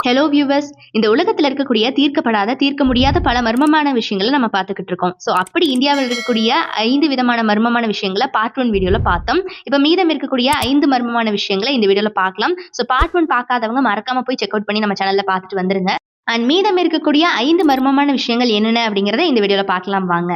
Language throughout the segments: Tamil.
ஹலோ வியூவர்ஸ், இந்த உலகத்துல இருக்கக்கூடிய தீர்க்கப்படாத தீர்க்க முடியாத பல மர்மமான விஷயங்களை நம்ம பார்த்துக்கிட்டு இருக்கோம். ஸோ அப்படி இந்தியாவில் இருக்கக்கூடிய 5 விதமான மர்மமான விஷயங்களை பார்ட் 1 வீடியோல பார்த்தோம். இப்போ மீதம் இருக்கக்கூடிய 5 மர்மமான விஷயங்களை இந்த வீடியோல பார்க்கலாம். ஸோ பார்ட் 1 பார்க்காதவங்க மறக்காம போய் செக் அவுட் பண்ணி நம்ம சேனல்ல பார்த்துட்டு வந்துருங்க. அண்ட் மீதம் இருக்கக்கூடிய 5 மர்மமான விஷயங்கள் என்னென்ன அப்படிங்கறத இந்த வீடியோல பார்க்கலாம் வாங்க.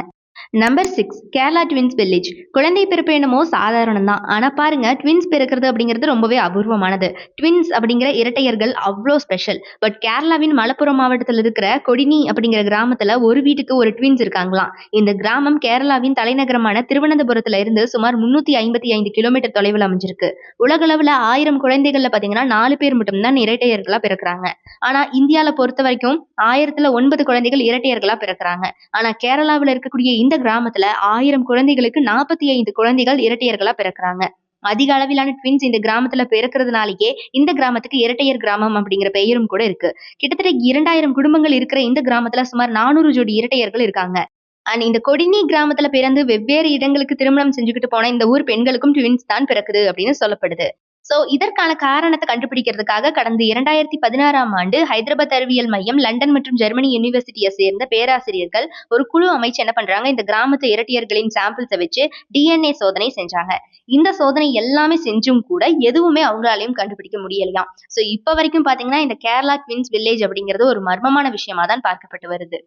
Number 6 Kerala twins village. குழந்தை பிறப்பு என்னமோ சாதாரணம் தான், ஆனா பாருங்க ட்வின்ஸ் பிறக்கிறது அப்படிங்கிறது ரொம்பவே அபூர்வமானது. ட்வின்ஸ் அப்படிங்கிற இரட்டையர்கள் அவ்வளோ ஸ்பெஷல். பட் கேரளாவின் மலப்புரம் மாவட்டத்தில் இருக்கிற கொடினி அப்படிங்கிற கிராமத்துல ஒரு வீட்டுக்கு ஒரு ட்வின்ஸ் இருக்காங்களாம். இந்த கிராமம் கேரளாவின் தலைநகரமான திருவனந்தபுரத்துல இருந்து சுமார் 355 கிலோமீட்டர் தொலைவில் அமைஞ்சிருக்கு. உலகளவுல 1000 குழந்தைகள்ல பாத்தீங்கன்னா 4 பேர் மட்டும்தான் இரட்டையர்களா பிறக்கிறாங்க. ஆனா இந்தியால பொறுத்த வரைக்கும் 1000த்துல 9 குழந்தைகள் இரட்டையர்களா பிறக்கிறாங்க. ஆனா கேரளாவில் இருக்கக்கூடிய இந்த கிராமத்துல 1000 குழந்தைகளுக்கு 45 குழந்தைகள் இரட்டையர்களா பிறக்கிறாங்க. அதிக அளவிலான ட்வின்ஸ் இந்த கிராமத்துல பிறக்கிறதுனாலேயே இந்த கிராமத்துக்கு இரட்டையர் கிராமம் அப்படிங்கிற பெயரும் கூட இருக்கு. கிட்டத்தட்ட 2000 குடும்பங்கள் இருக்கிற இந்த கிராமத்துல சுமார் 400 ஜோடி இரட்டையர்கள் இருக்காங்க. அண்ட் இந்த கொடினி கிராமத்துல பிறந்து வெவ்வேறு இடங்களுக்கு திருமணம் செஞ்சுக்கிட்டு போன இந்த ஊர் பெண்களுக்கும் ட்வின்ஸ் தான் பிறக்குது அப்படின்னு சொல்லப்படுது. சோ இதற்கான காரணத்தை கண்டுபிடிக்கிறதுக்காக கடந்த 2016ஆம் ஆண்டு ஹைதராபாத் அறிவியல் மையம், லண்டன் மற்றும் ஜெர்மனி யூனிவர்சிட்டியை சேர்ந்த பேராசிரியர்கள் ஒரு குழு அமைச்சு என்ன பண்றாங்க, இந்த கிராமத்து இரட்டையர்களின் சாம்பிள்ஸை வச்சு DNA சோதனை செஞ்சாங்க. இந்த சோதனை எல்லாமே செஞ்சும் கூட எதுவுமே அவங்களாலையும் கண்டுபிடிக்க முடியலையாம். சோ இப்ப வரைக்கும் பாத்தீங்கன்னா இந்த கேரளா ட்வின்ஸ் வில்லேஜ் அப்படிங்கிறது ஒரு மர்மமான விஷயமா தான் பார்க்கப்பட்டு வருது.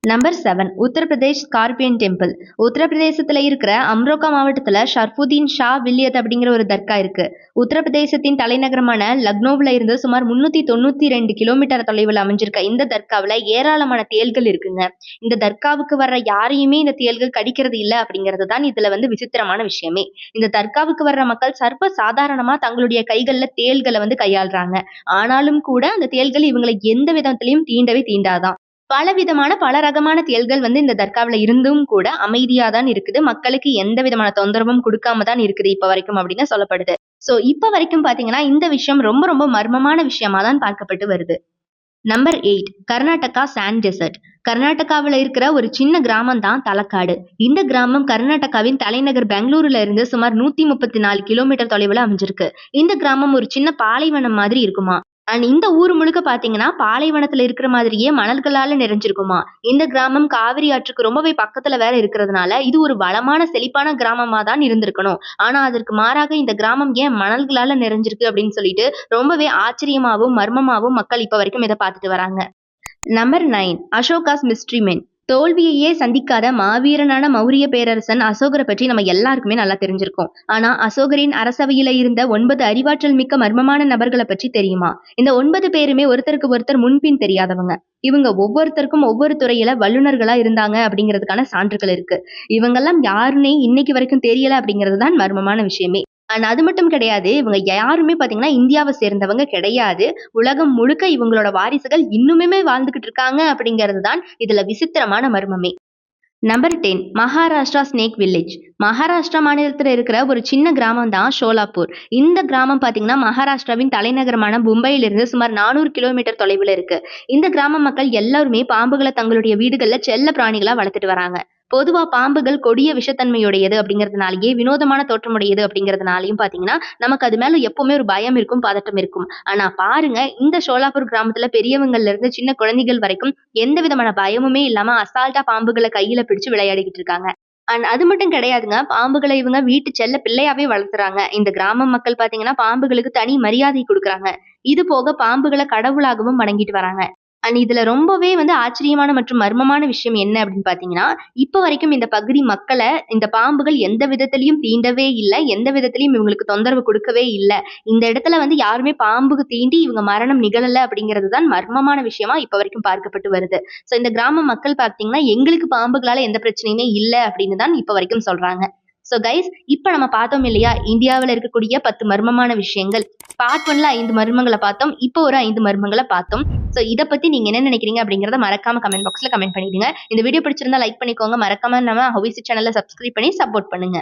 Number 7 Uttar Pradesh scorpion temple. உத்தரப்பிரதேசத்துல இருக்கிற அம்ரோகா மாவட்டத்துல ஷர்ஃபுதீன் ஷா வில்லியத் அப்படிங்கிற ஒரு தர்கா இருக்கு. உத்தரப்பிரதேசத்தின் தலைநகரமான லக்னோவில் இருந்து சுமார் 392 கிலோமீட்டர் தொலைவில் அமைஞ்சிருக்க இந்த தர்காவில் ஏராளமான தேள்கள் இருக்குங்க. இந்த தர்காவுக்கு வர்ற யாரையுமே இந்த தேள்கள் கடிக்கிறது இல்லை அப்படிங்கிறது தான் இதுல விசித்திரமான விஷயமே. இந்த தர்காவுக்கு வர்ற மக்கள் சர்வ சாதாரணமா தங்களுடைய கைகள்ல தேள்களை கையாளுறாங்க. ஆனாலும் கூட அந்த தேள்கள் இவங்களை எந்த விதத்திலையும் தீண்டவே தீண்டாதான். பல ரகமான தேள்கள் இந்த தர்காவில் இருந்தும் கூட அமைதியா தான் இருக்குது. மக்களுக்கு எந்த விதமான தொந்தரவும் கொடுக்காம தான் இருக்குது இப்ப வரைக்கும் அப்படின்னு சொல்லப்படுது. சோ இப்ப வரைக்கும் பாத்தீங்கன்னா இந்த விஷயம் ரொம்ப ரொம்ப மர்மமான விஷயமா தான் பார்க்கப்பட்டு வருது. Number 8 Karnataka sand desert. கர்நாடகாவில் இருக்கிற ஒரு சின்ன கிராமம் தான் தலக்காடு. இந்த கிராமம் கர்நாடகாவின் தலைநகர் பெங்களூருல இருந்து சுமார் 134 கிலோமீட்டர் தொலைவில் அமைஞ்சிருக்கு. இந்த கிராமம் ஒரு சின்ன பாலைவனம் மாதிரி இருக்குமா. அண்ட் இந்த ஊர் முழுக்க பாத்தீங்கன்னா பாலைவனத்துல இருக்கிற மாதிரியே மணல்களால நிறைஞ்சிருக்குமா. இந்த கிராமம் காவிரி ஆற்றுக்கு ரொம்பவே பக்கத்துல வேற இருக்கிறதுனால இது ஒரு வளமான செழிப்பான கிராமமா தான் இருந்திருக்கணும். ஆனா அதற்கு மாறாக இந்த கிராமம் ஏன் மணல்களால நிறைஞ்சிருக்கு அப்படின்னு சொல்லிட்டு ரொம்பவே ஆச்சரியமாவும் மர்மமாவும் மக்கள் இப்ப வரைக்கும் இதை பார்த்துட்டு வராங்க. நம்பர் 9 அசோகாஸ் மிஸ்ட்ரி மென். தோல்வியையே சந்திக்காத மாவீரனான மௌரிய பேரரசன் அசோகரை பற்றி நம்ம எல்லாருக்குமே நல்லா தெரிஞ்சிருக்கோம். ஆனா அசோகரின் அரசவையில இருந்த 9 அறிவாற்றல் மிக்க மர்மமான நபர்களை பற்றி தெரியுமா? இந்த 9 பேருமே ஒருத்தருக்கு ஒருத்தர் முன்பின் தெரியாதவங்க. இவங்க ஒவ்வொருத்தருக்கும் ஒவ்வொரு துறையில வல்லுநர்களா இருந்தாங்க அப்படிங்கிறதுக்கான சான்றுகள் இருக்கு. இவங்கெல்லாம் யாருன்னே இன்னைக்கு வரைக்கும் தெரியல அப்படிங்கிறது தான் மர்மமான விஷயமே. அண்ட் அது மட்டும் கிடையாது, இவங்க யாருமே பாத்தீங்கன்னா இந்தியாவை சேர்ந்தவங்க கிடையாது. உலகம் முழுக்க இவங்களோட வாரிசுகள் இன்னுமே வாழ்ந்துகிட்டு இருக்காங்க அப்படிங்கிறது தான் இதுல விசித்திரமான மர்மமே. Number 10 Maharashtra snake village. Maharashtra மாநிலத்தில் இருக்கிற ஒரு சின்ன கிராமம் தான் ஷோலாப்பூர். இந்த கிராமம் பாத்தீங்கன்னா மகாராஷ்டிராவின் தலைநகரமான மும்பையிலிருந்து சுமார் 400 கிலோமீட்டர் தொலைவில் இருக்கு. இந்த கிராம மக்கள் எல்லாருமே பாம்புகளை தங்களுடைய வீடுகள்ல செல்ல பிராணிகளா வளர்த்துட்டு வராங்க. பொதுவா பாம்புகள் கொடிய விஷத்தன்மையுடையது அப்படிங்கிறதுனாலயே, வினோதமான தோற்றமுடையது அப்படிங்கிறதுனாலையும் பாத்தீங்கன்னா நமக்கு அது மேல எப்பவுமே ஒரு பயம் இருக்கும், பதட்டம் இருக்கும். ஆனா பாருங்க, இந்த ஷோலாப்பூர் கிராமத்துல பெரியவங்கள்ல இருந்து சின்ன குழந்தைகள் வரைக்கும் எந்த விதமான பயமுமே இல்லாம அசால்ட்டா பாம்புகளை கையில பிடிச்சு விளையாடிக்கிட்டு இருக்காங்க. அண்ட் அது மட்டும் கிடையாதுங்க, பாம்புகளை இவங்க வீட்டு செல்ல பிள்ளையாவே வளர்த்துறாங்க. இந்த கிராம மக்கள் பாத்தீங்கன்னா பாம்புகளுக்கு தனி மரியாதை கொடுக்குறாங்க. இது போக பாம்புகளை கடவுளாகவும் வணங்கிட்டு வராங்க. அண்ட் இதுல ரொம்பவே ஆச்சரியமான மற்றும் மர்மமான விஷயம் என்ன அப்படின்னு பாத்தீங்கன்னா, இப்ப வரைக்கும் இந்த பகுதி மக்களை இந்த பாம்புகள் எந்த விதத்திலையும் தீண்டவே இல்லை, எந்த விதத்திலையும் இவங்களுக்கு தொந்தரவு கொடுக்கவே இல்லை. இந்த இடத்துல யாருமே பாம்புக்கு தீண்டி இவங்க மரணம் நிகழல அப்படிங்கிறது தான் மர்மமான விஷயமா இப்ப வரைக்கும் பார்க்கப்பட்டு வருது. சோ இந்த கிராம மக்கள் பாத்தீங்கன்னா எங்களுக்கு பாம்புகளால எந்த பிரச்சனையுமே இல்லை அப்படின்னு தான் இப்ப வரைக்கும் சொல்றாங்க. ஸோ கைஸ், இப்போ நம்ம பார்த்தோம் இல்லையா இந்தியாவில் இருக்கக்கூடிய 10 மர்மமான விஷயங்கள். பார்ட் 1ல 5 மர்மங்களை பார்த்தோம், இப்போ ஒரு 5 மர்மங்களை பார்த்தோம். ஸோ இதை பத்தி நீங்க என்ன நினைக்கிறீங்க அப்படிங்கிறத மறக்காம கமெண்ட் பாக்ஸ்ல கமெண்ட் பண்ணிடுங்க. இந்த வீடியோ பிடிச்சிருந்தா லைக் பண்ணிக்கோங்க. மறக்காம நம்ம ஹவிசி சேனலை சப்ஸ்கிரைப் பண்ணி சப்போர்ட் பண்ணுங்க.